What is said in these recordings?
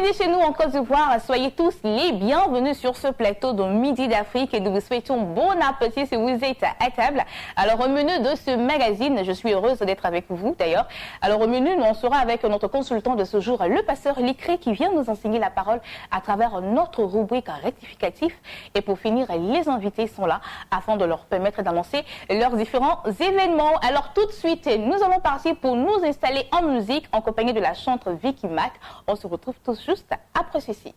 Midi chez nous en Côte d'Ivoire, soyez tous les bienvenus sur ce plateau de Midi d'Afrique et nous vous souhaitons bon appétit si vous êtes à table. Alors au menu de ce magazine, je suis heureuse d'être avec vous d'ailleurs. Alors au menu, on sera avec notre consultant de ce jour, le pasteur Likré, qui vient nous enseigner la parole à travers notre rubrique rectificatif. Et pour finir, les invités sont là afin de leur permettre d'annoncer leurs différents événements. Alors tout de suite, nous allons partir pour nous installer en musique en compagnie de la chanteuse Vicky Mac. On se retrouve tous juste après ceci.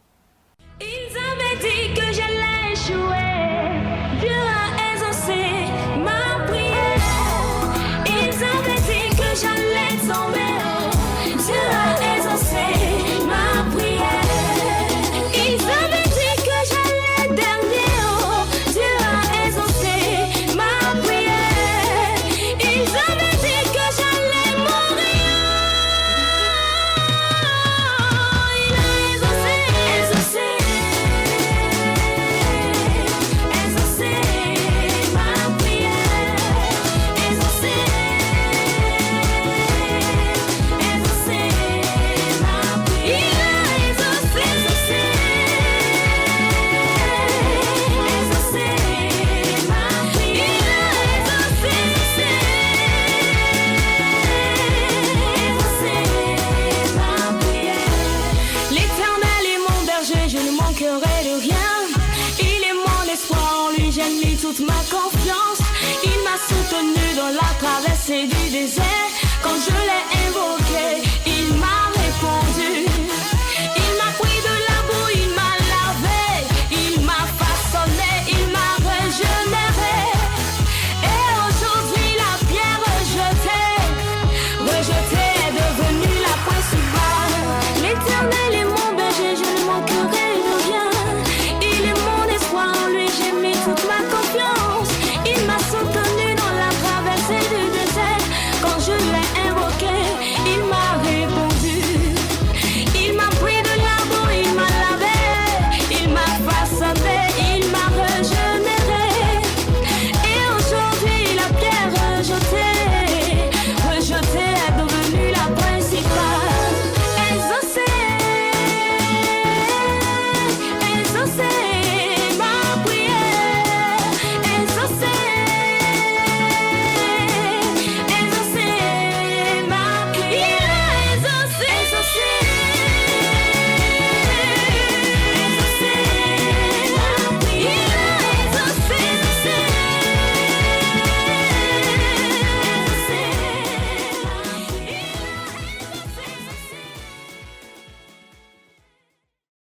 Ils avaient dit que j'allais échouer. Dieu a exaucé ma prière. Ils avaient dit que j'allais tomber. Dieu a exaucé ma prière. Ils avaient dit que j'allais dernier. Dieu a exaucé ma prière. Ils avaient dit que j'allais mourir. Toute ma confiance, il m'a soutenu dans la traversée du désert. Quand je l'ai invoqué, il m'a répondu. Il m'a pris de la boue, il m'a lavé, il m'a façonné, il m'a régénéré. Et aujourd'hui la pierre rejetée est devenue la principale. L'Éternel est mon berger, je ne manquerai de rien. Il est mon espoir, en lui j'ai mis toute ma confiance. Il m'a soutenu dans la traversée du désert. Quand je l'ai invoqué, il m'a répondu. Il m'a pris de la boue, il m'a lavé, il m'a façonné, il m'a régénéré. Et aujourd'hui la pierre rejetée est devenue la principale. Exaucé ma prière. Exaucé ma prière. Exaucé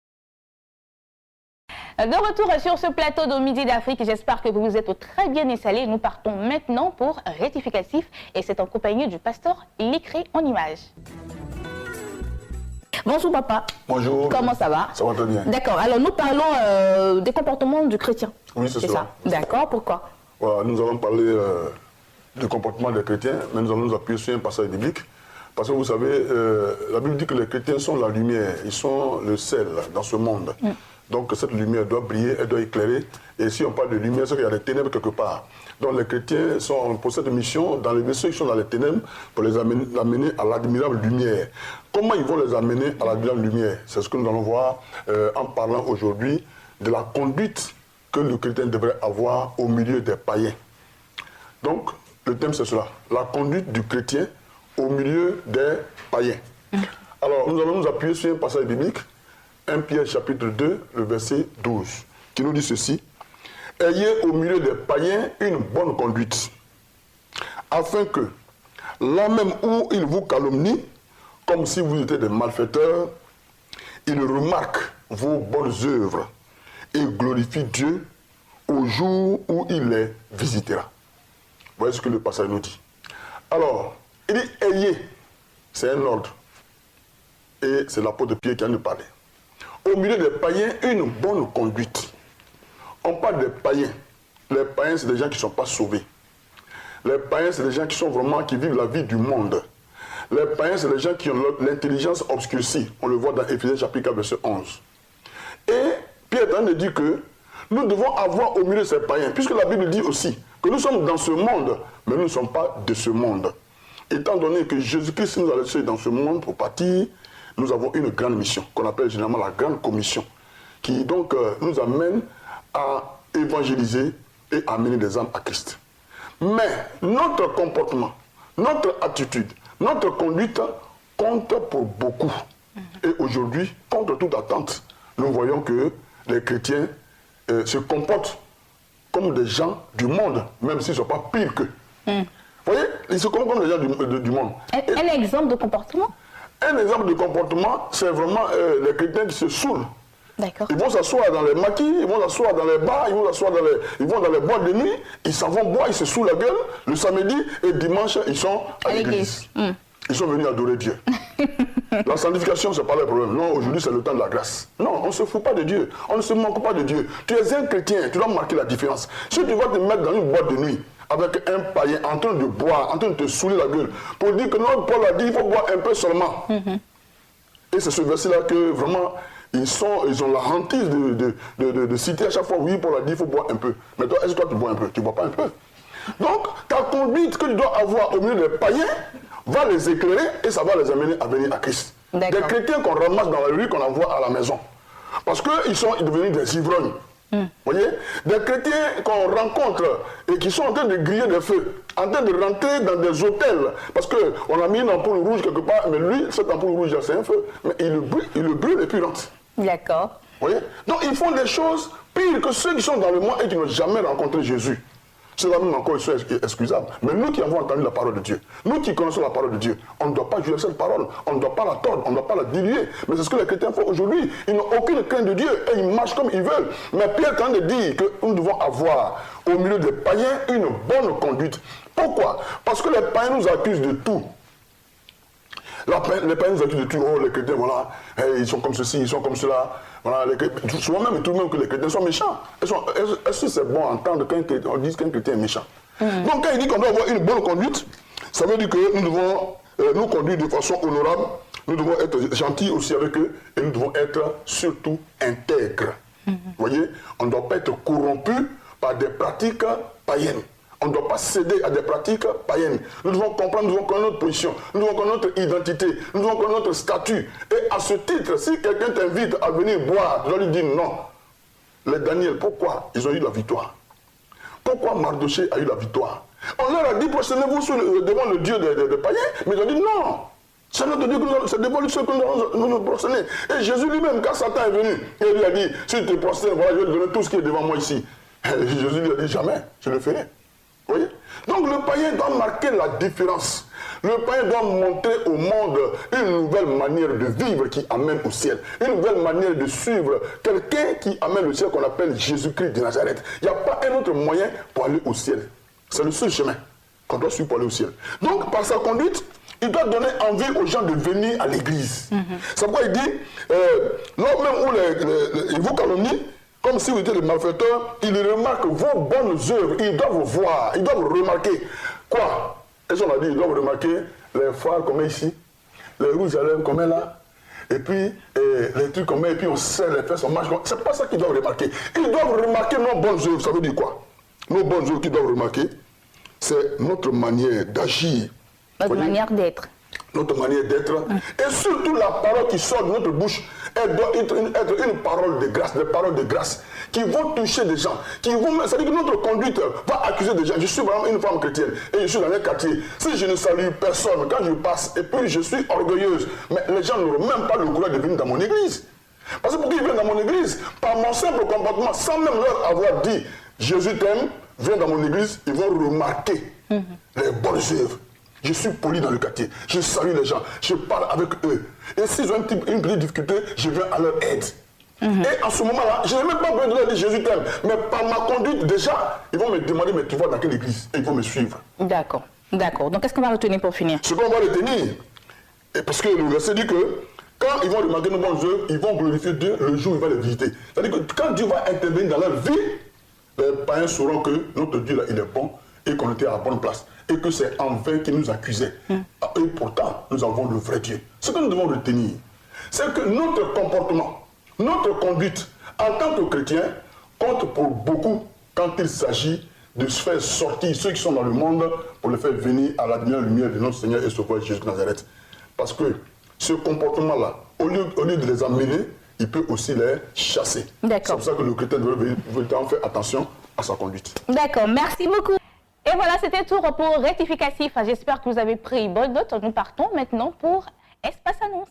ma De retour sur ce plateau de Midi d'Afrique, j'espère que vous vous êtes très bien installés. Nous partons maintenant pour rectificatif et c'est en compagnie du pasteur Likré en images. Bonjour papa. Bonjour. Comment ça va? Ça va très bien. D'accord, alors nous parlons des comportements du chrétien. Oui, c'est ça. D'accord, pourquoi? Voilà, nous allons parler du comportement des chrétiens, mais nous allons nous appuyer sur un passage biblique. Parce que vous savez, la Bible dit que les chrétiens sont la lumière, ils sont le sel dans ce monde. Donc cette lumière doit briller, elle doit éclairer. Et si on parle de lumière, c'est qu'il y a des ténèbres quelque part. Donc les chrétiens sont pour cette mission, dans les vaisseaux, ils sont dans les ténèbres, pour les amener à l'admirable lumière. Comment ils vont les amener à l'admirable lumière? C'est ce que nous allons voir en parlant aujourd'hui de la conduite que le chrétien devrait avoir au milieu des païens. Donc le thème c'est cela, la conduite du chrétien au milieu des païens. Alors nous allons nous appuyer sur un passage biblique, 1 Pierre chapitre 2, le verset 12, qui nous dit ceci: ayez au milieu des païens une bonne conduite, afin que, là même où ils vous calomnient, comme si vous étiez des malfaiteurs, ils remarquent vos bonnes œuvres et glorifient Dieu au jour où il les visitera. Voyez ce que le passage nous dit. Alors, il dit ayez, c'est un ordre. Et c'est l'apôtre Pierre qui en nous parlait. Au milieu des païens, une bonne conduite. On parle des païens. Les païens, c'est des gens qui ne sont pas sauvés. Les païens, c'est des gens qui sont vraiment, qui vivent la vie du monde. Les païens, c'est des gens qui ont l'intelligence obscurcie. On le voit dans Éphésiens chapitre 4, verset 11. Et Pierre est en train de dire que nous devons avoir au milieu de ces païens, puisque la Bible dit aussi que nous sommes dans ce monde, mais nous ne sommes pas de ce monde. Étant donné que Jésus-Christ nous a laissés dans ce monde pour partir, nous avons une grande mission, qu'on appelle généralement la grande commission, qui donc nous amène à évangéliser et à amener des âmes à Christ. Mais notre comportement, notre attitude, notre conduite compte pour beaucoup. Et aujourd'hui, contre toute attente, nous voyons que les chrétiens se comportent comme des gens du monde, même s'ils ne sont pas pires qu'eux. Vous voyez, ils se comportent comme des gens du monde. Un exemple de comportement? Un exemple de comportement, c'est vraiment les chrétiens qui se saoulent. D'accord. Ils vont s'asseoir dans les maquis, ils vont s'asseoir dans les bars, ils vont dans les boîtes de nuit, ils s'en vont boire, ils se saoulent la gueule le samedi et dimanche, ils sont à l'église. Ils sont venus adorer Dieu. La sanctification, ce n'est pas le problème. Non, aujourd'hui, c'est le temps de la grâce. Non, on ne se fout pas de Dieu. On ne se manque pas de Dieu. Tu es un chrétien, tu dois marquer la différence. Si tu vas te mettre dans une boîte de nuit avec un païen en train de boire, en train de te saouler la gueule, pour dire que non, Paul a dit, il faut boire un peu seulement. Et c'est ce verset-là que vraiment, ils ont la hantise de citer à chaque fois, oui, Paul a dit, il faut boire un peu. Mais toi, est-ce que toi, tu bois un peu? Tu ne bois pas un peu. Donc, ta conduite que tu dois avoir au milieu des païens va les éclairer et ça va les amener à venir à Christ. Des chrétiens qu'on ramasse dans la rue, qu'on envoie à la maison. Parce qu'ils sont devenus des ivrognes. Vous voyez? Des chrétiens qu'on rencontre et qui sont en train de griller des feux, en train de rentrer dans des hôtels. Parce qu'on a mis une ampoule rouge quelque part, mais lui, cette ampoule rouge, c'est un feu. Mais il le brûle et puis il rentre. D'accord. Vous voyez? Donc ils font des choses pires que ceux qui sont dans le monde et qui n'ont jamais rencontré Jésus. Cela même encore, ils sont excusables. Mais nous qui avons entendu la parole de Dieu, nous qui connaissons la parole de Dieu, on ne doit pas juger cette parole, on ne doit pas la tordre, on ne doit pas la diluer. Mais c'est ce que les chrétiens font aujourd'hui. Ils n'ont aucune crainte de Dieu et ils marchent comme ils veulent. Mais Pierre est en train de dire que nous devons avoir au milieu des païens une bonne conduite. Pourquoi? Parce que les païens nous accusent de tout. Les païens nous accusent de tout. Oh, les chrétiens, voilà, ils sont comme ceci, ils sont comme cela. Voilà, souvent même, tout le monde que les chrétiens sont méchants. Est-ce que c'est bon à entendre qu'on dise qu'un chrétien est méchant? Donc quand il dit qu'on doit avoir une bonne conduite, ça veut dire que nous devons nous conduire de façon honorable, nous devons être gentils aussi avec eux, et nous devons être surtout intègres. Vous voyez, on ne doit pas être corrompu par des pratiques païennes. On ne doit pas céder à des pratiques païennes. Nous devons comprendre, nous devons connaître notre position, nous devons connaître notre identité, nous devons connaître notre statut. Et à ce titre, si quelqu'un t'invite à venir boire, tu dois lui dire non. Les Daniel, pourquoi ils ont eu la victoire? Pourquoi Mardoché a eu la victoire? On leur a dit, prosternez-vous devant le Dieu des païens, mais ils ont dit non. C'est notre Dieu, c'est devant lui que nous nous prosternons. Et Jésus lui-même, quand Satan est venu, il lui a dit, si tu te prosternes, voilà, je vais te donner tout ce qui est devant moi ici. Et Jésus lui a dit, jamais, je le ferai. Vous voyez? Donc le païen doit marquer la différence. Le païen doit montrer au monde une nouvelle manière de vivre qui amène au ciel. Une nouvelle manière de suivre quelqu'un qui amène au ciel qu'on appelle Jésus-Christ de Nazareth. Il n'y a pas un autre moyen pour aller au ciel. C'est le seul chemin qu'on doit suivre pour aller au ciel. Donc par sa conduite, il doit donner envie aux gens de venir à l'église. C'est pourquoi il dit, là même où il vous calomnie, comme si vous étiez des malfaiteurs, ils remarquent vos bonnes œuvres, ils doivent voir, ils doivent remarquer. Quoi? Et on a dit, ils doivent remarquer les phares qu'on met ici, les rouges à lèvres qu'on met là, et puis les trucs qu'on met, et puis on serre les fesses, on marche. C'est pas ça qu'ils doivent remarquer. Ils doivent remarquer nos bonnes œuvres. Ça veut dire quoi? Nos bonnes œuvres qu'ils doivent remarquer, c'est notre manière d'agir. Notre manière d'être. Notre manière d'être. Et surtout la parole qui sort de notre bouche, elle doit être une parole de grâce, des paroles de grâce qui vont toucher des gens, c'est-à-dire que notre conduite va accuser des gens. Je suis vraiment une femme chrétienne et je suis dans un quartier. Si je ne salue personne quand je passe et puis je suis orgueilleuse, mais les gens n'auront même pas le courage de venir dans mon église. Parce que pour qu'ils viennent dans mon église, par mon simple comportement, sans même leur avoir dit Jésus t'aime, viens dans mon église, ils vont remarquer les bonnes œuvres. Je suis poli dans le quartier, je salue les gens, je parle avec eux. Et s'ils ont une petite difficulté, je viens à leur aide. Et en ce moment-là, je n'ai même pas besoin de leur dire Jésus t'aime. Mais par ma conduite, déjà, ils vont me demander, mais tu vas dans quelle église? Et ils vont me suivre. D'accord, d'accord. Donc qu'est-ce qu'on va retenir pour finir? Ce qu'on va retenir, et parce que le verset dit que quand ils vont remarquer nos bonnes œuvres, ils vont glorifier Dieu le jour où il va les visiter. C'est-à-dire que quand Dieu va intervenir dans leur vie, les païens sauront que notre Dieu là, il est bon et qu'on était à la bonne place. Et que c'est en vain qu'ils nous accusaient. Et pourtant, nous avons le vrai Dieu. Ce que nous devons retenir, c'est que notre comportement, notre conduite En tant que chrétien, compte pour beaucoup quand il s'agit de se faire sortir ceux qui sont dans le monde pour les faire venir à la lumière de notre Seigneur et Sauveur Jésus de Nazareth. Parce que ce comportement-là, au lieu de les emmener, il peut aussi les chasser. C'est pour ça que le chrétien doit vraiment faire attention à sa conduite. D'accord, merci beaucoup. Et voilà, c'était tout pour rectificatif. J'espère que vous avez pris bonne note. Nous partons maintenant pour Espace Annonce.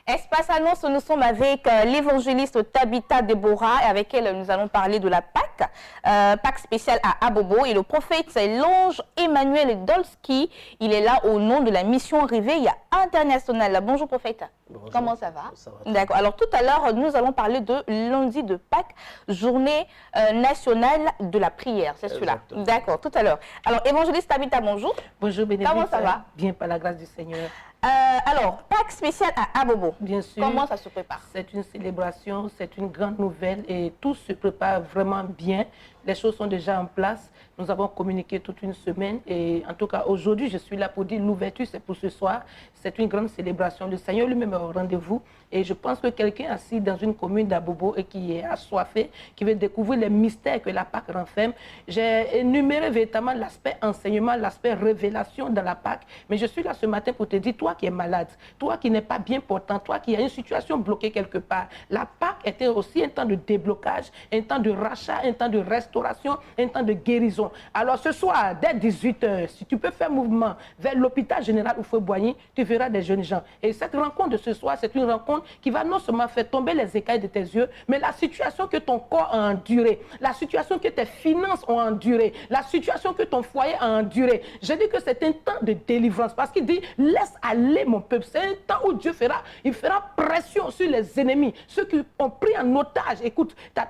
Espace Annonce, nous sommes avec l'évangéliste Tabitha Deborah, et avec elle nous allons parler de la Pâque, Pâque spéciale à Abobo. Et le prophète, c'est l'ange Emmanuel Dolski. Il est là au nom de la mission Réveil internationale. Bonjour prophète. Bonjour. Comment ça va? Ça va. D'accord. Alors tout à l'heure, nous allons parler de lundi de Pâques, journée nationale de la prière. C'est celui-là. D'accord, tout à l'heure. Alors évangéliste Tabitha, bonjour. Bonjour Bénédicte. Comment ça va? Bien, par la grâce du Seigneur. Alors, Pâques spéciale à Abobo. Bien sûr. Comment ça se prépare? C'est une célébration, c'est une grande nouvelle et tout se prépare vraiment bien. Les choses sont déjà en place. Nous avons communiqué toute une semaine et en tout cas aujourd'hui, je suis là pour dire l'ouverture, c'est pour ce soir. C'est une grande célébration. Le Seigneur lui-même est au rendez-vous et je pense que quelqu'un assis dans une commune d'Abobo et qui est assoiffé, qui veut découvrir les mystères que la Pâque renferme. J'ai énuméré véritablement l'aspect enseignement, l'aspect révélation dans la Pâque. Mais je suis là ce matin pour te dire, toi qui es malade, toi qui n'es pas bien portant, toi qui as une situation bloquée quelque part, la Pâque était aussi un temps de déblocage, un temps de rachat, un temps de restauration, un temps de guérison. Alors ce soir, dès 18 h, si tu peux faire mouvement vers l'hôpital général Houphouët-Boigny, tu verras des jeunes gens. Et cette rencontre de ce soir, c'est une rencontre qui va non seulement faire tomber les écailles de tes yeux, mais la situation que ton corps a endurée, la situation que tes finances ont endurée, la situation que ton foyer a endurée. Je dis que c'est un temps de délivrance parce qu'il dit, laisse aller mon peuple. C'est un temps où Dieu fera pression sur les ennemis, ceux qui ont pris en otage. Écoute, ta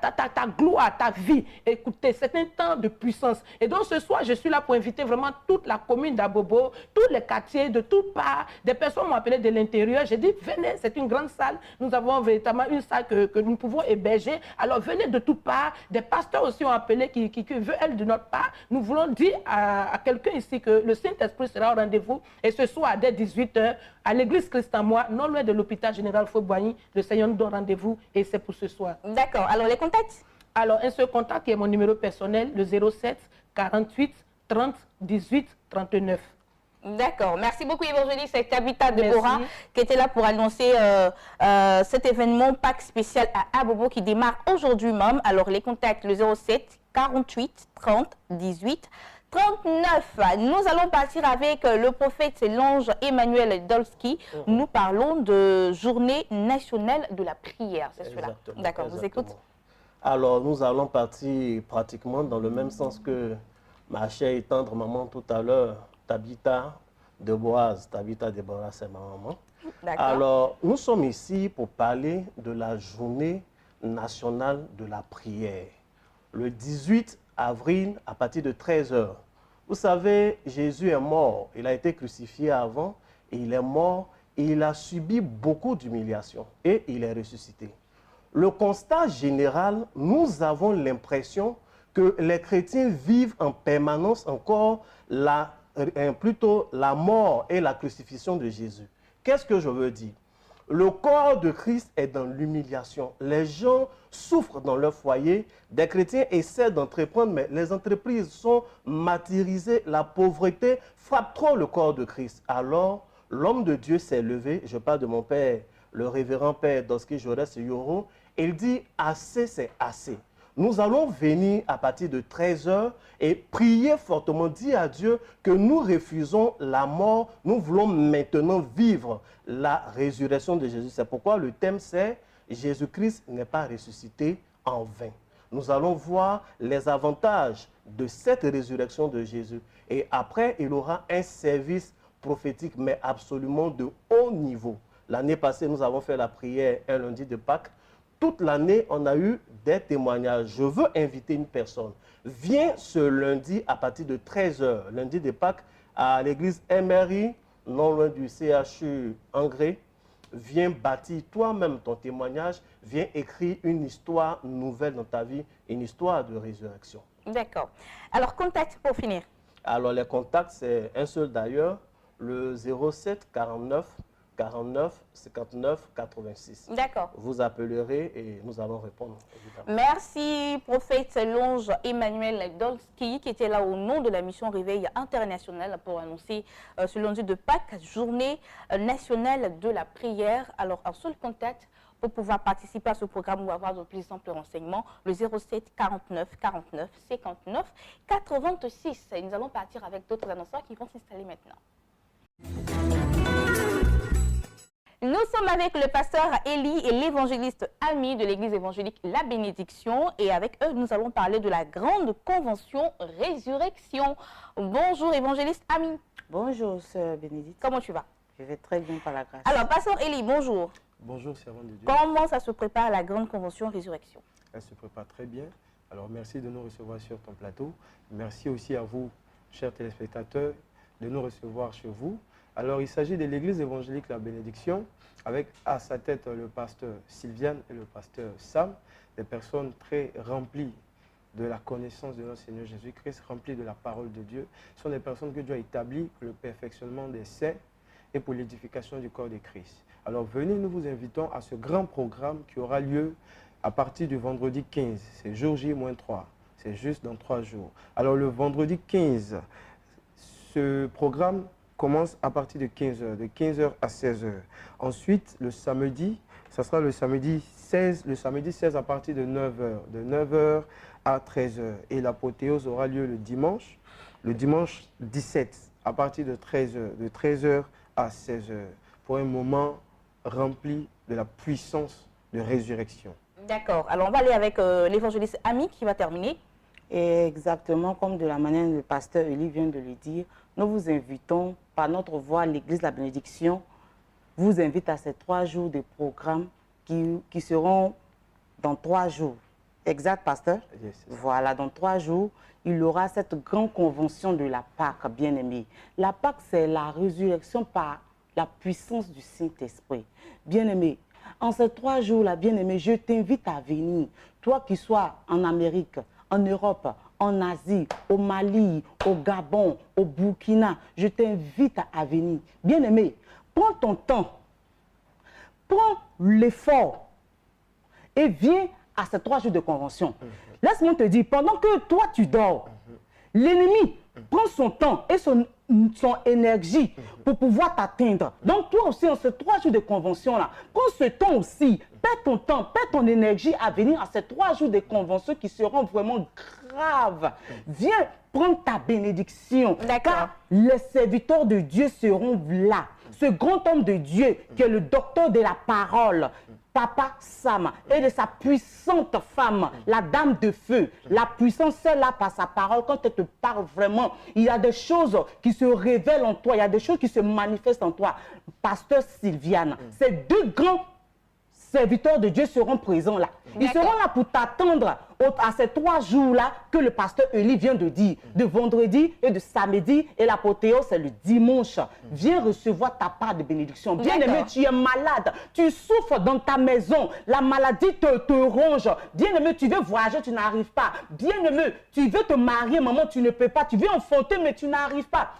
gloire, ta vie. Écoutez, c'est un temps de puissance. Et donc ce soir, je suis là pour inviter vraiment toute la commune d'Abobo, tous les quartiers, de toutes parts. Des personnes m'ont appelé de l'intérieur. J'ai dit, venez, c'est une grande salle. Nous avons véritablement une salle que nous pouvons héberger. Alors venez de toutes parts. Des pasteurs aussi ont appelé qui veulent, elle, de notre part. Nous voulons dire à quelqu'un ici que le Saint-Esprit sera au rendez-vous. Et ce soir, dès 18 h, à l'église Christ en moi, non loin de l'hôpital général Houphouët-Boigny, le Seigneur nous donne rendez-vous et c'est pour ce soir. D'accord. Alors les contacts? Alors un seul contact qui est mon numéro personnel, le 07 48 30 18 39. D'accord. Merci beaucoup, évangéliste Tabitha Deborah, qui était là pour annoncer cet événement Pâques spécial à Abobo qui démarre aujourd'hui même. Alors, les contacts, le 07 48 30 18 39. Nous allons partir avec le prophète, c'est l'ange Emmanuel Dolski. Nous parlons de journée nationale de la prière. C'est celui-là. D'accord, vous écoutez? Alors, nous allons partir pratiquement dans le même sens que ma chère et tendre maman tout à l'heure, Tabitha Deborah, c'est ma maman. Alors, nous sommes ici pour parler de la journée nationale de la prière. Le 18 avril, à partir de 13 h. Vous savez, Jésus est mort. Il a été crucifié avant et il est mort et il a subi beaucoup d'humiliations et il est ressuscité. Le constat général, nous avons l'impression que les chrétiens vivent en permanence encore plutôt la mort et la crucifixion de Jésus. Qu'est-ce que je veux dire? Le corps de Christ est dans l'humiliation. Les gens souffrent dans leur foyer. Des chrétiens essaient d'entreprendre, mais les entreprises sont martyrisées. La pauvreté frappe trop le corps de Christ. Alors, l'homme de Dieu s'est levé. Je parle de mon père, le révérend père Dolski Jaurès Yoro. Il dit, assez, c'est assez. Nous allons venir à partir de 13 h et prier fortement, dire à Dieu que nous refusons la mort, nous voulons maintenant vivre la résurrection de Jésus. C'est pourquoi le thème c'est « Jésus-Christ n'est pas ressuscité en vain ». Nous allons voir les avantages de cette résurrection de Jésus. Et après, il aura un service prophétique, mais absolument de haut niveau. L'année passée, nous avons fait la prière un lundi de Pâques. Toute l'année, on a eu des témoignages. Je veux inviter une personne. Viens ce lundi à partir de 13 h, lundi de Pâques, à l'église MRI, non loin du CHU Engré. Viens bâtir toi-même ton témoignage. Viens écrire une histoire nouvelle dans ta vie, une histoire de résurrection. D'accord. Alors, contact pour finir. Alors, les contacts, c'est un seul d'ailleurs, le 07 49 49 59 86. D'accord. Vous appellerez et nous allons répondre, évidemment. Merci, prophète Longe Emmanuel Dolski, qui était là au nom de la mission Réveil international pour annoncer ce lundi de Pâques, journée nationale de la prière. Alors, un seul contact pour pouvoir participer à ce programme ou avoir de plus amples renseignements, le 07 49 49 59 86. Et nous allons partir avec d'autres annonceurs qui vont s'installer maintenant. Nous sommes avec le pasteur Élie et l'évangéliste Ami de l'église évangélique La Bénédiction. Et avec eux, nous allons parler de la grande convention Résurrection. Bonjour, évangéliste Ami. Bonjour, sœur Bénédicte. Comment tu vas? Je vais très bien par la grâce. Alors, pasteur Élie, bonjour. Bonjour, servant de Dieu. Comment ça se prépare la grande convention Résurrection? Elle se prépare très bien. Alors, merci de nous recevoir sur ton plateau. Merci aussi à vous, chers téléspectateurs, de nous recevoir chez vous. Alors, il s'agit de l'église évangélique La Bénédiction, avec à sa tête le pasteur Sylviane et le pasteur Sam, des personnes très remplies de la connaissance de notre Seigneur Jésus-Christ, remplies de la parole de Dieu. Ce sont des personnes que Dieu a établies pour le perfectionnement des saints et pour l'édification du corps de Christ. Alors, venez, nous vous invitons à ce grand programme qui aura lieu à partir du vendredi 15. C'est jour J-3. C'est juste dans 3 jours. Alors, le vendredi 15, ce programme commence à partir de 15h, de 15h à 16h. Ensuite, le samedi, ça sera le samedi 16 à partir de 9h, de 9h à 13h. Et l'apothéose aura lieu le dimanche 17 à partir de 13h à 16h, pour un moment rempli de la puissance de résurrection. D'accord. Alors, on va aller avec l'évangéliste Ami qui va terminer. Et exactement comme de la manière dont le pasteur Élie vient de le dire, nous vous invitons par notre voix, l'église La Bénédiction vous invite à ces 3 jours de programme qui seront dans 3 jours. Exact, pasteur? Yes. Voilà, dans 3 jours, il y aura cette grande convention de la Pâque, bien-aimé. La Pâque, c'est la résurrection par la puissance du Saint-Esprit. Bien-aimé, en ces 3 jours-là, bien-aimé, je t'invite à venir. Toi qui sois en Amérique, en Europe, en Asie, au Mali, au Gabon, au Burkina, je t'invite à venir. Bien-aimé, prends ton temps, prends l'effort et viens à ces 3 jours de convention. Laisse-moi te dire, pendant que toi tu dors, l'ennemi prend son temps et son énergie pour pouvoir t'atteindre. Donc toi aussi, en ces 3 jours de convention-là, prends ce temps aussi, perds ton temps, perds ton énergie à venir à ces 3 jours de convention qui seront vraiment graves. Viens prendre ta bénédiction, car les serviteurs de Dieu seront là. Ce grand homme de Dieu qui est le docteur de la parole, Papa Sam, et de sa puissante femme, la dame de feu. La puissance est là par sa parole. Quand elle te parle vraiment, il y a des choses qui se révèlent en toi, il y a des choses qui se manifestent en toi. Pasteur Sylviane, ces 2 grands serviteurs de Dieu seront présents là. Ils seront là pour t'attendre à ces 3 jours-là que le pasteur Élie vient de dire, de vendredi et de samedi, et l'apothéose c'est le dimanche. Viens recevoir ta part de bénédiction. Bien-aimé, tu es malade, tu souffres dans ta maison, la maladie te ronge. Bien-aimé, tu veux voyager, tu n'arrives pas. Bien-aimé, tu veux te marier, maman, tu ne peux pas. Tu veux enfanter, mais tu n'arrives pas.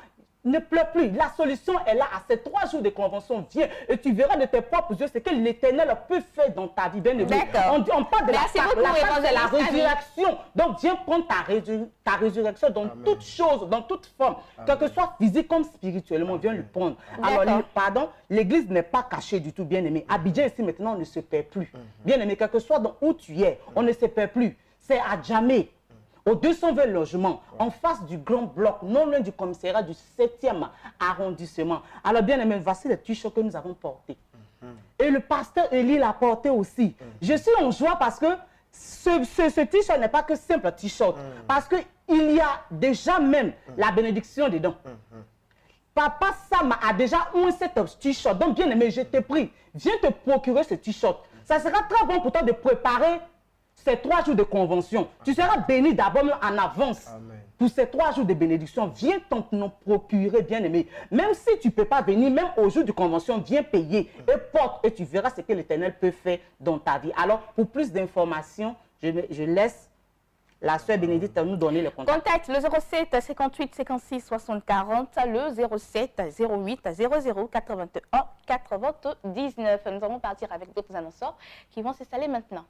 Ne pleure plus. La solution est là. À ces 3 jours de convention, viens et tu verras de tes propres yeux ce que l'Éternel peut faire dans ta vie. Bien aimé. On parle de la Pâque, c'est la résurrection. Donc viens prendre ta résurrection dans toute chose, dans toute forme, quel que soit physique comme spirituellement, viens le prendre. Alors, pardon, l'église n'est pas cachée du tout, bien aimé. Abidjan ici maintenant, on ne se perd plus. Bien aimé, quel que soit où tu es, on ne se perd plus. C'est à jamais. Au 220 logements, en face du grand bloc, non loin du commissariat du 7e arrondissement. Alors bien aimé, voici les t-shirts que nous avons portés. Et le pasteur Élie l'a porté aussi. Je suis en joie parce que ce t-shirt n'est pas que simple t-shirt. Parce qu'il y a déjà même la bénédiction dedans. Papa Sam a déjà un cet t-shirt. Donc bien aimé, je te prie, viens te procurer ce t-shirt. Ça sera très bon pour toi de préparer ces 3 jours de convention. Tu seras béni d'abord en avance. Amen. Pour ces 3 jours de bénédiction. Viens t'en procurer, bien-aimé. Même si tu ne peux pas venir, même au jour de convention, viens payer et porte et tu verras ce que l'Éternel peut faire dans ta vie. Alors, pour plus d'informations, je laisse la sœur Bénédicte nous donner le contact. Contact le 07 58 56 60 40, le 07 08 00 81 99. Nous allons partir avec d'autres annonceurs qui vont s'installer maintenant.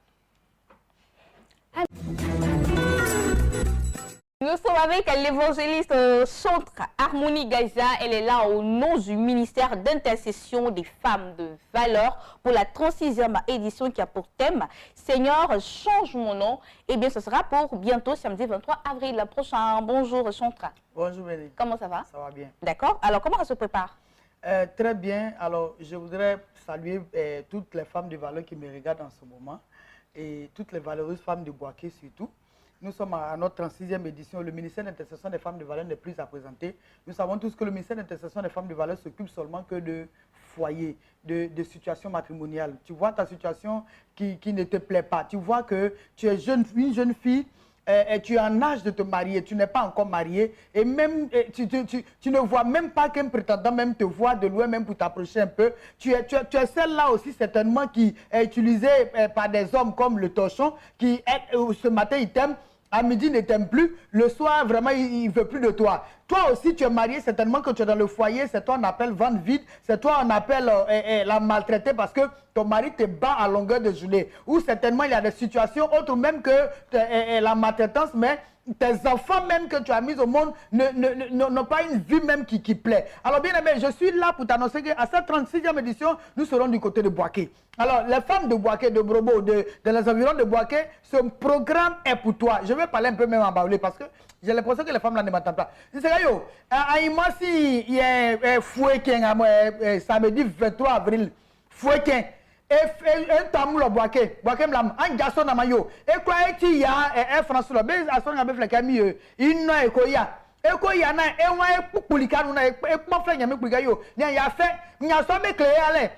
Nous sommes avec l'évangéliste Chantre Harmonie Gaza. Elle est là au nom du ministère d'intercession des femmes de valeur pour la 36e édition qui a pour thème Seigneur, change mon nom. Eh bien, ce sera pour bientôt, samedi 23 avril prochain. Bonjour Chantre. Bonjour Bénédicte. Comment ça va? Ça va bien. D'accord. Alors, comment ça se prépare? Très bien. Alors, je voudrais saluer toutes les femmes de valeur qui me regardent en ce moment et toutes les valeureuses femmes de Boaké surtout. Nous sommes à notre 36e édition. Le ministère d'intercession des femmes de valeur n'est plus à présenter. Nous savons tous que le ministère d'intercession des femmes de valeur s'occupe seulement que de foyer, de situation matrimoniale. Tu vois ta situation qui ne te plaît pas. Tu vois que tu es une jeune fille et tu es en âge de te marier. Tu n'es pas encore mariée. Et même, tu ne vois même pas qu'un prétendant même te voit de loin même pour t'approcher un peu. Tu es celle-là aussi certainement qui est utilisée par des hommes comme le torchon qui, ce matin, il t'aime. À midi, il ne t'aime plus. Le soir, vraiment, il ne veut plus de toi. Toi aussi, tu es marié, certainement que tu es dans le foyer. C'est toi, on appelle vente vide. C'est toi, on appelle la maltraitée parce que ton mari te bat à longueur de journée. Ou certainement, il y a des situations autres même que la maltraitance, mais tes enfants même que tu as mis au monde n'ont pas une vie même qui plaît. Alors bien aimé, je suis là pour t'annoncer qu'à cette 36e édition, nous serons du côté de Boaké. Alors les femmes de Boaké, de Brobo, de les environs de Boaké, ce programme est pour toi. Je vais parler un peu même en baoulé parce que j'ai l'impression que les femmes là ne m'entendent pas. C'est ça, yo. Il y a fouet qui est samedi 23 avril. Fouet qui est un tamu le boaké mlam un garçon na mayo et quoi eti ya France le base ason na be fleka mi ino ekoya na e wa epulika na e mo fle nya me pulika yo nya ya fe nya so me clé ale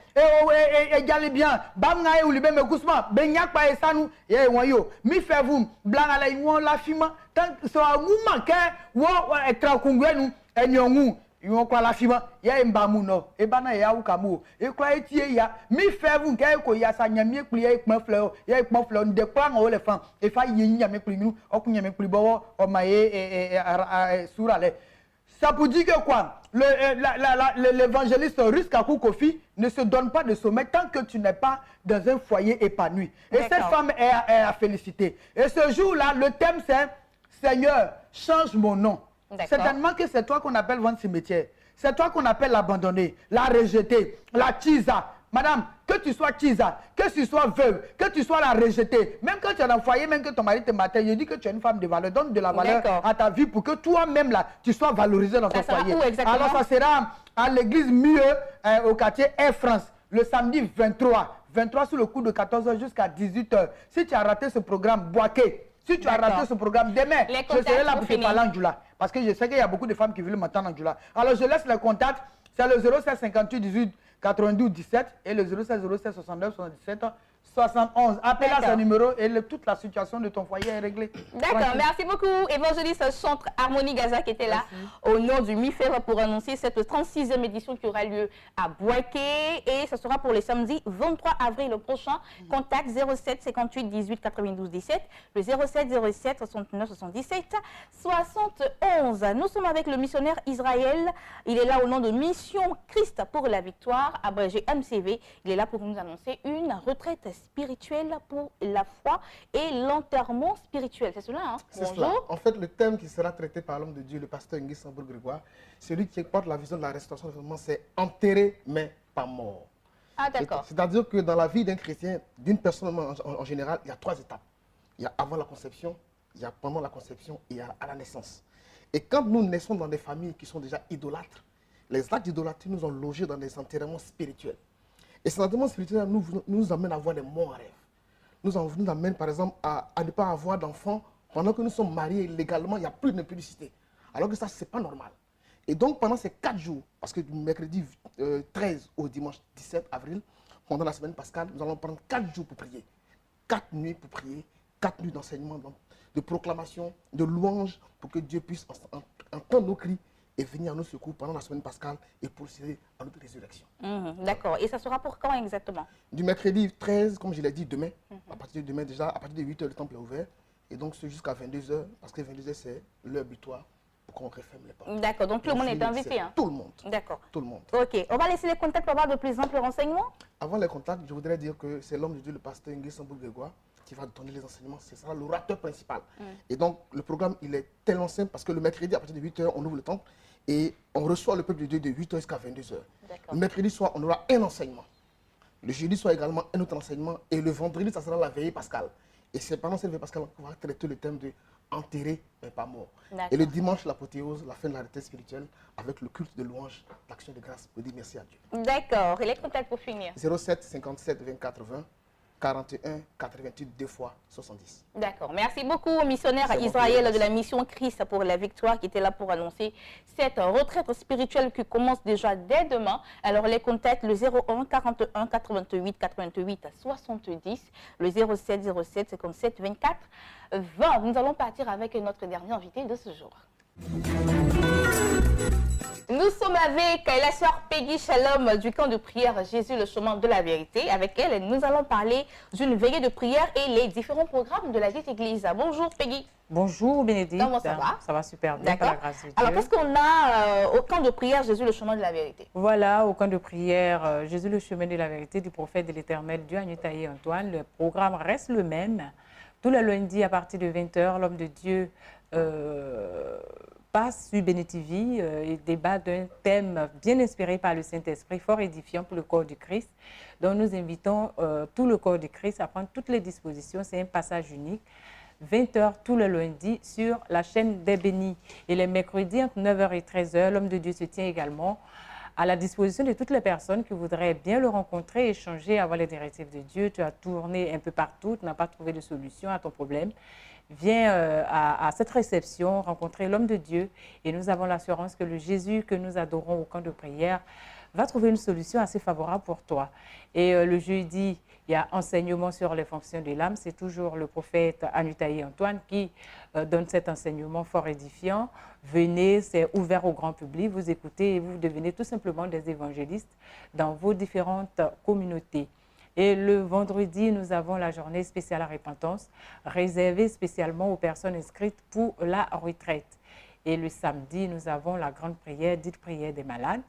e jali bien bam na e ulibe me kusma be nya pa esanu ye won yo mi fe vous blanc ale won la fima tant so woman ke wo etra kungwenu enyongu yon kwa la fima ya mbamu no e bana ya ukamu e kwa etie ya mi fevu nke ko ya sa nyame kpli ya ikpon fleur ya ikpon fleur de kwa ngo le fan e fa ye nyame kpli nu okunya me kpli bowo o ma sura le ça pour dire que quoi l'évangéliste russe Kakou Kofi ne se donne pas de sommet tant que tu n'es pas dans un foyer épanoui et cette femme est à féliciter et ce jour-là le thème c'est Seigneur change mon nom. Certainement que c'est toi qu'on appelle vendre cimetière. C'est toi qu'on appelle l'abandonner, la rejeter, la tisa. Madame, que tu sois tisa, que tu sois veuve, que tu sois la rejetée, même quand tu es dans le foyer, même que ton mari te matin, je dis que tu es une femme de valeur, donne de la valeur à ta vie pour que toi-même là, tu sois valorisée dans ton foyer. Alors ça sera à l'église Mieux, au quartier Air France, le samedi 23 sous le coup de 14h jusqu'à 18h. Si tu as raté ce programme, Boaké. Si tu as raté ce programme, demain, je serai là pour te parler en Djoula. Parce que je sais qu'il y a beaucoup de femmes qui veulent m'entendre en Djoula. Alors je laisse les contacts. C'est le 07 58 18 92 17 et le 07 07 69 77 71. Appelle à ce numéro et toute la situation de ton foyer est réglée. D'accord, merci beaucoup. Évangéliste Chantre Harmonie Gaza qui était là au nom du MIFER pour annoncer cette 36e édition qui aura lieu à Boaké et ce sera pour le samedi 23 avril prochain. Contact 07 58 18 92 17, le 07 07 69 77 71. Nous sommes avec le missionnaire Israël. Il est là au nom de Mission Christ pour la victoire, abrégé MCV. Il est là pour nous annoncer une retraite spirituelle pour la foi et l'enterrement spirituel. C'est cela, hein? C'est cela. En fait, le thème qui sera traité par l'homme de Dieu, le pasteur Nguy Sambour-Grégoire, celui qui porte la vision de la restauration, c'est enterré mais pas mort. Ah, d'accord. C'est-à-dire que dans la vie d'un chrétien, d'une personne en général, il y a 3 étapes. Il y a avant la conception, il y a pendant la conception et il y a à la naissance. Et quand nous naissons dans des familles qui sont déjà idolâtres, les actes d'idolâtrie nous ont logés dans des enterrements spirituels. Et ces enterrements spirituels nous amènent à avoir des morts en rêve. Nous amènent par exemple à ne pas avoir d'enfants pendant que nous sommes mariés légalement, il n'y a plus d'impudicité. Alors que ça, ce n'est pas normal. Et donc pendant ces 4 jours, parce que du mercredi 13 au dimanche 17 avril, pendant la semaine pascale, nous allons prendre 4 jours pour prier. 4 nuits pour prier, 4 nuits d'enseignement, de proclamation, de louange, pour que Dieu puisse entendre nos cris et venir à nos secours pendant la semaine pascale et procéder à notre résurrection. D'accord. Et ça sera pour quand exactement? Du mercredi 13, comme je l'ai dit, demain, à partir de demain déjà, à partir de 8h, le temple est ouvert, Et donc, c'est jusqu'à 22h, parce que 22h, c'est l'heure butoir pour qu'on referme les portes. D'accord, donc tout le monde est invité. Hein? Tout le monde. D'accord. Tout le monde. Ok, on va laisser les contacts pour avoir de plus amples renseignements. Avant les contacts, je voudrais dire que c'est l'homme de Dieu, le pasteur Ingrid Sambour-Grégoire, qui va donner les enseignements. Ce sera l'orateur principal. Et donc, le programme, il est tellement simple parce que le mercredi, à partir de 8h, on ouvre le temple et on reçoit le peuple de Dieu de 8h jusqu'à 22h. Le mercredi soir, on aura un enseignement. Le jeudi soir également, un autre enseignement. Et le vendredi, ça sera la veillée pascale. Et c'est pendant cette veillée pascale qu'on va traiter le thème de enterré mais pas mort. Et le dimanche, l'apothéose, la fin de la retraite spirituelle, avec le culte de louange, l'action de grâce pour dire merci à Dieu. D'accord. Et les contacts pour finir? 07 57 24 20 41 88 2 fois 70. D'accord. Merci beaucoup au missionnaire Israël de la mission Christ pour la victoire qui était là pour annoncer cette retraite spirituelle qui commence déjà dès demain. Alors les contacts, le 01 41 88 88 70, le 07 07 57 24 20. Nous allons partir avec notre dernier invité de ce jour. Nous sommes avec la sœur Peggy Shalom du camp de prière Jésus le chemin de la vérité. Avec elle, nous allons parler d'une veillée de prière et les différents programmes de la dite église. Bonjour Peggy. Bonjour Bénédicte. Comment ça va? Ça va super bien, par la grâce de Dieu. Alors qu'est-ce qu'on a au camp de prière Jésus le chemin de la vérité? Voilà, au camp de prière Jésus le chemin de la vérité du prophète de l'Éternel Dieu Agnetaï Antoine. Le programme reste le même. Tous les lundis à partir de 20h, l'homme de Dieu passe sur Béné TV et débat d'un thème bien inspiré par le Saint-Esprit, fort édifiant pour le corps du Christ. Donc nous invitons tout le corps du Christ à prendre toutes les dispositions. C'est un passage unique. 20h tous les lundis sur la chaîne des Bénis. Et les mercredis entre 9h et 13h, l'homme de Dieu se tient également à la disposition de toutes les personnes qui voudraient bien le rencontrer, échanger, avoir les directives de Dieu. Tu as tourné un peu partout, tu n'as pas trouvé de solution à ton problème. Viens à cette réception, rencontrer l'homme de Dieu et nous avons l'assurance que le Jésus que nous adorons au camp de prière va trouver une solution assez favorable pour toi. Et le jeudi, il y a enseignement sur les fonctions de l'âme. C'est toujours le prophète Agnetaï Antoine qui donne cet enseignement fort édifiant. Venez, c'est ouvert au grand public, vous écoutez et vous devenez tout simplement des évangélistes dans vos différentes communautés. Et le vendredi, nous avons la journée spéciale à repentance, réservée spécialement aux personnes inscrites pour la retraite. Et le samedi, nous avons la grande prière, dite prière des malades,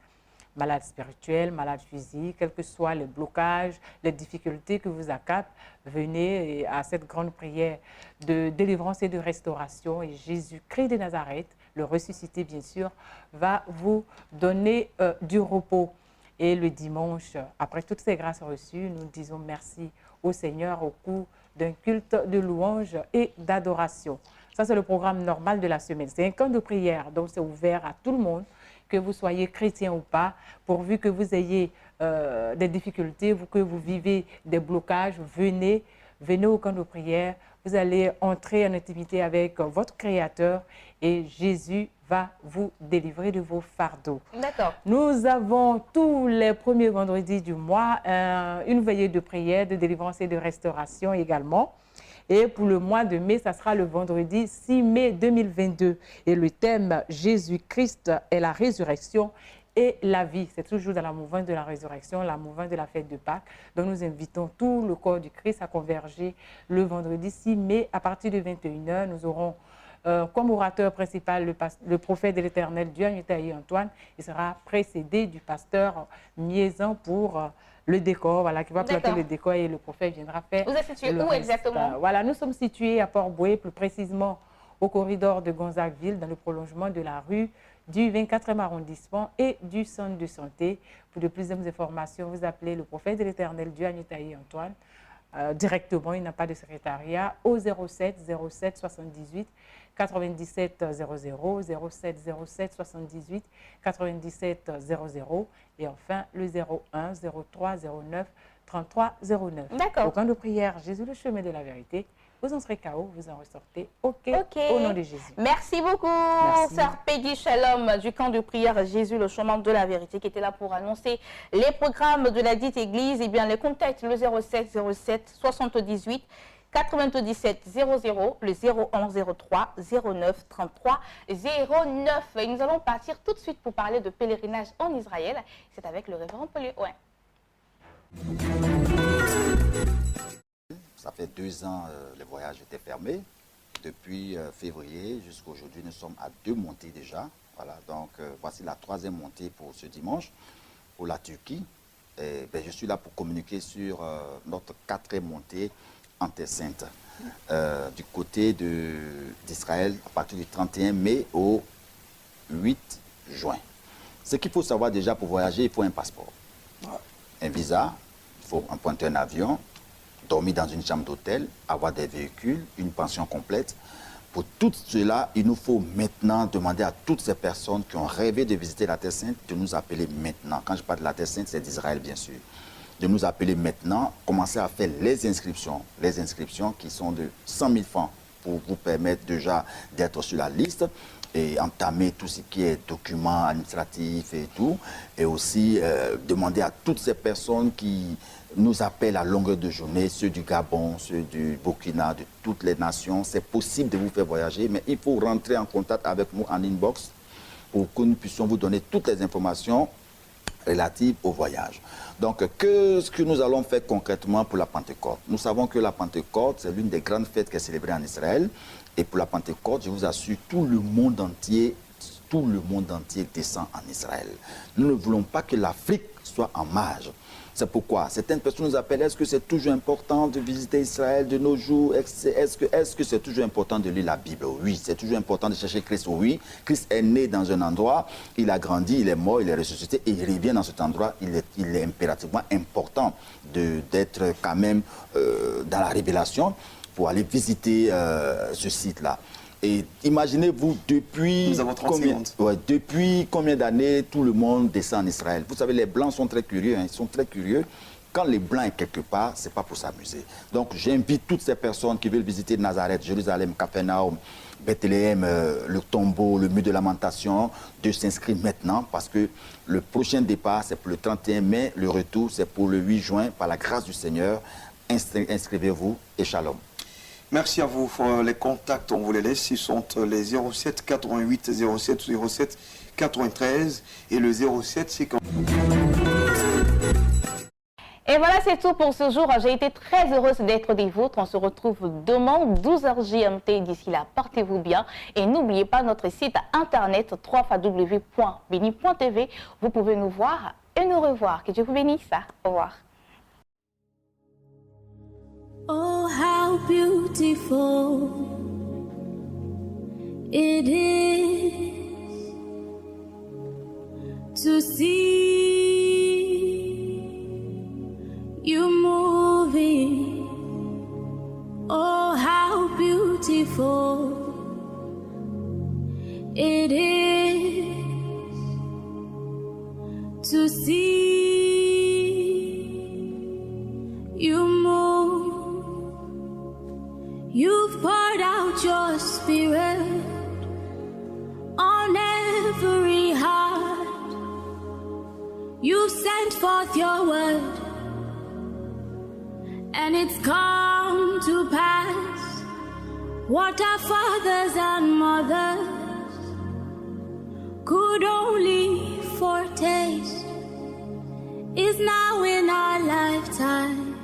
malades spirituels, malades physiques, quels que soient les blocages, les difficultés que vous accablent, venez à cette grande prière de délivrance et de restauration. Et Jésus-Christ de Nazareth, le ressuscité bien sûr, va vous donner du repos. Et le dimanche, après toutes ces grâces reçues, nous disons merci au Seigneur au cours d'un culte de louange et d'adoration. Ça, c'est le programme normal de la semaine. C'est un camp de prière, donc c'est ouvert à tout le monde, que vous soyez chrétien ou pas, pourvu que vous ayez des difficultés, que vous vivez des blocages, venez au camp de prière. Vous allez entrer en intimité avec votre Créateur et Jésus va vous délivrer de vos fardeaux. D'accord. Nous avons tous les premiers vendredis du mois une veillée de prière, de délivrance et de restauration également. Et pour le mois de mai, ça sera le vendredi 6 mai 2022. Et le thème « Jésus-Christ est la résurrection et la vie ». C'est toujours dans la mouvance de la résurrection, la mouvance de la fête de Pâques. Donc nous invitons tout le corps du Christ à converger le vendredi 6 mai à partir de 21h. Nous aurons comme orateur principal le prophète de l'Éternel Dieu Agnetaï Antoine. Il sera précédé du pasteur Miezan pour le décor, voilà, qui va planter le décor et le prophète viendra faire. Vous êtes situé où exactement? Voilà, nous sommes situés à Port-Boué, plus précisément au corridor de Gonzagueville, dans le prolongement de la rue du 24e arrondissement et du centre de santé. Pour de plus d'informations, vous appelez le prophète de l'Éternel Dieu Agnetaï Antoine. Directement, il n'a pas de secrétariat, au 07 07 78 97 00, 07 07 78 97 00 et enfin le 01 03 09 33 09. D'accord. Au camp de prière Jésus le chemin de la vérité, vous en serez KO, vous en ressortez OK. Au nom de Jésus. Merci beaucoup, sœur Peggy Shalom du camp de prière Jésus le chemin de la vérité qui était là pour annoncer les programmes de la dite église. Et bien les contacts le 07 07 78 97 00, le 01 03 09 33 09. Et nous allons partir tout de suite pour parler de pèlerinage en Israël. C'est avec le révérend Paul. Ça fait 2 ans, les voyages étaient fermés. depuis février jusqu'à aujourd'hui, nous sommes à 2 montées déjà. Voilà, donc voici la 3e montée pour ce dimanche, pour la Turquie. Et, je suis là pour communiquer sur notre 4e montée en Terre Sainte, du côté d'Israël, à partir du 31 mai au 8 juin. Ce qu'il faut savoir déjà pour voyager, il faut un passeport, un visa, il faut emprunter un avion, dormir dans une chambre d'hôtel, avoir des véhicules, une pension complète. Pour tout cela, il nous faut maintenant demander à toutes ces personnes qui ont rêvé de visiter la Terre Sainte de nous appeler maintenant. Quand je parle de la Terre Sainte, c'est d'Israël bien sûr. De nous appeler maintenant, commencer à faire les inscriptions qui sont de 100 000 francs pour vous permettre déjà d'être sur la liste et entamer tout ce qui est documents administratifs et tout. Et aussi demander à toutes ces personnes qui nous appellent à longueur de journée, ceux du Gabon, ceux du Burkina, de toutes les nations. C'est possible de vous faire voyager, mais il faut rentrer en contact avec nous en inbox pour que nous puissions vous donner toutes les informations relatives au voyage. Donc, qu'est-ce que nous allons faire concrètement pour la Pentecôte? Nous savons que la Pentecôte, c'est l'une des grandes fêtes qui est célébrée en Israël. Et pour la Pentecôte, je vous assure, tout le monde entier descend en Israël. Nous ne voulons pas que l'Afrique soit en marge. C'est pourquoi certaines personnes nous appellent, est-ce que c'est toujours important de visiter Israël de nos jours? Est-ce que c'est toujours important de lire la Bible? Oui, c'est toujours important de chercher Christ. Oui, Christ est né dans un endroit, il a grandi, il est mort, il est ressuscité et il revient dans cet endroit. Il est impérativement important d'être quand même dans la révélation pour aller visiter ce site-là. Et imaginez-vous, depuis combien d'années tout le monde descend en Israël? Vous savez, les Blancs sont très curieux, ils sont très curieux. Quand les Blancs sont quelque part, ce n'est pas pour s'amuser. Donc j'invite toutes ces personnes qui veulent visiter Nazareth, Jérusalem, Capharnaüm, Bethléem, le tombeau, le mur de lamentation, de s'inscrire maintenant parce que le prochain départ, c'est pour le 31 mai, le retour, c'est pour le 8 juin, par la grâce du Seigneur. Inscrivez-vous et shalom. Merci à vous. Les contacts, on vous les laisse. Ils sont les 07 88 07 07 93 et le 07 50. Et voilà, c'est tout pour ce jour. J'ai été très heureuse d'être des vôtres. On se retrouve demain, 12h GMT. D'ici là, portez-vous bien. Et n'oubliez pas notre site internet www.beni.tv. Vous pouvez nous voir et nous revoir. Que Dieu vous bénisse. Au revoir. Oh, how beautiful it is to see you moving. Oh, how beautiful it is to see you move. You've poured out your spirit on every heart. You sent forth your word, and it's come to pass. What our fathers and mothers could only foretaste is now in our lifetime